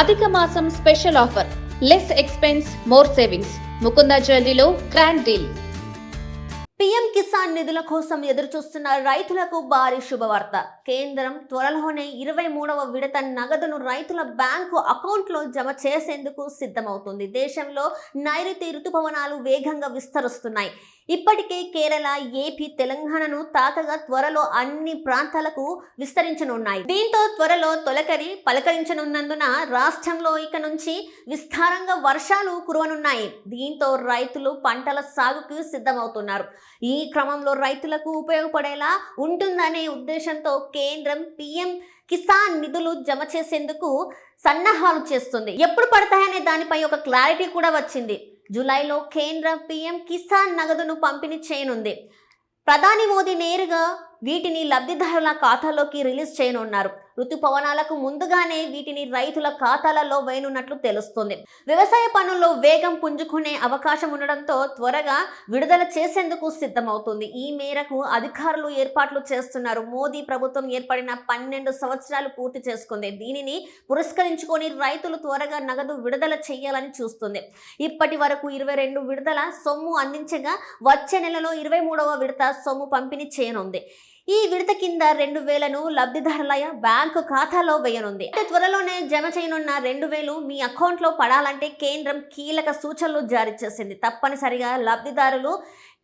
అధిక మాసం special offer, less expense more savings. Mukunda జ్యువెలరీలో గ్రాండ్ డీల్. పీఎం కిసాన్ నిధుల కోసం ఎదురుచూస్తున్న రైతులకు భారీ శుభవార్త. కేంద్రం త్వరలోనే 23వ విడత నగదును రైతుల బ్యాంకు అకౌంట్లో జమ చేసేందుకు సిద్ధమవుతుంది. దేశంలో నైరుతి రుతుపవనాలు వేగంగా విస్తరిస్తున్నాయి. ఇప్పటికే కేరళ, ఏపీ, తెలంగాణను తాకగా త్వరలో అన్ని ప్రాంతాలకు విస్తరించనున్నాయి. దీంతో త్వరలో తొలకరి పలకరించనున్నందున రాష్ట్రంలో ఇక నుంచి విస్తారంగా వర్షాలు కురవనున్నాయి. దీంతో రైతులు పంటల సాగుకు సిద్ధమవుతున్నారు. ఈ క్రమంలో రైతులకు ఉపయోగపడేలా ఉంటుందనే ఉద్దేశంతో కేంద్రం పీఎం కిసాన్ నిధులు జమ చేసేందుకు సన్నాహాలు చేస్తుంది. ఎప్పుడు పడతాయనే దానిపై ఒక క్లారిటీ కూడా వచ్చింది. జూలైలో కేంద్ర పీఎం కిసాన్ నగదును పంపిణీ చేయనుంది. ప్రధాని మోదీ నేరుగా వీటిని లబ్ధిదారుల ఖాతాలోకి రిలీజ్ చేయనున్నారు. ఋతుపవనాలకు ముందుగానే వీటిని రైతుల ఖాతాలలో వేయనున్నట్లు తెలుస్తుంది. వ్యవసాయ పనుల్లో వేగం పుంజుకునే అవకాశం ఉండడంతో త్వరగా విడుదల చేసేందుకు సిద్ధమవుతుంది. ఈ మేరకు అధికారులు ఏర్పాట్లు చేస్తున్నారు. మోదీ ప్రభుత్వం ఏర్పడిన 12 సంవత్సరాలు పూర్తి చేసుకుంది. దీనిని పురస్కరించుకొని రైతులు త్వరగా నగదు విడుదల చేయాలని చూస్తుంది. ఇప్పటి వరకు 22 విడుదల సొమ్ము అందించగా వచ్చే నెలలో 23వ విడత సొమ్ము పంపిణీ చేయనుంది. ఈ విడత కింద 2,000ను లబ్ధిదారుల బ్యాంకు ఖాతాలో వేయనుంది. త్వరలోనే జమ చేయనున్న 2,000 మీ అకౌంట్లో పడాలంటే కేంద్రం కీలక సూచనలు జారీ చేసింది. తప్పనిసరిగా లబ్ధిదారులు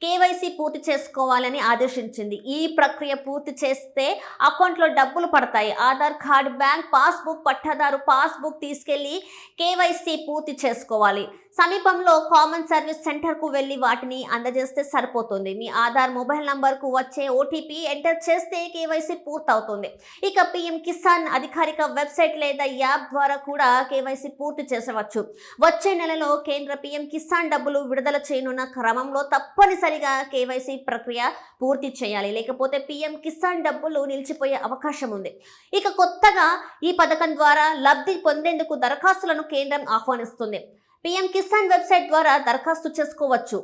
కేవైసీ పూర్తి చేసుకోవాలని ఆదేశించింది. ఈ ప్రక్రియ పూర్తి చేస్తే అకౌంట్లో డబ్బులు పడతాయి. ఆధార్ కార్డు, బ్యాంక్ పాస్బుక్, పట్టాదారు పాస్బుక్ తీసుకెళ్లి కేవైసీ పూర్తి చేసుకోవాలి. సమీపంలో కామన్ సర్వీస్ సెంటర్కు వెళ్లి వాటిని అందజేస్తే సరిపోతుంది. మీ ఆధార్ మొబైల్ నంబర్కు వచ్చే ఓటీపీ ఎంటర్ చేస్తే కేవైసీ పూర్తవుతుంది. ఇక పీఎం కిసాన్ అధికారిక వెబ్సైట్ లేదా యాప్ ద్వారా కూడా కేవైసీ పూర్తి చేసవచ్చు. వచ్చే నెలలో కేంద్ర పీఎం కిసాన్ డబ్బులు విడుదల చేయనున్న క్రమంలో తప్పనిసరిగా కేవైసీ ప్రక్రియ పూర్తి చేయాలి. లేకపోతే పీఎం కిసాన్ డబ్బులు నిలిచిపోయే అవకాశం ఉంది. ఇక కొత్తగా ఈ పథకం ద్వారా లబ్ధి పొందేందుకు దరఖాస్తులను కేంద్రం ఆహ్వానిస్తుంది. పీఎం కిసాన్ వెబ్సైట్ ద్వారా దరఖాస్తు చేసుకోవచ్చు.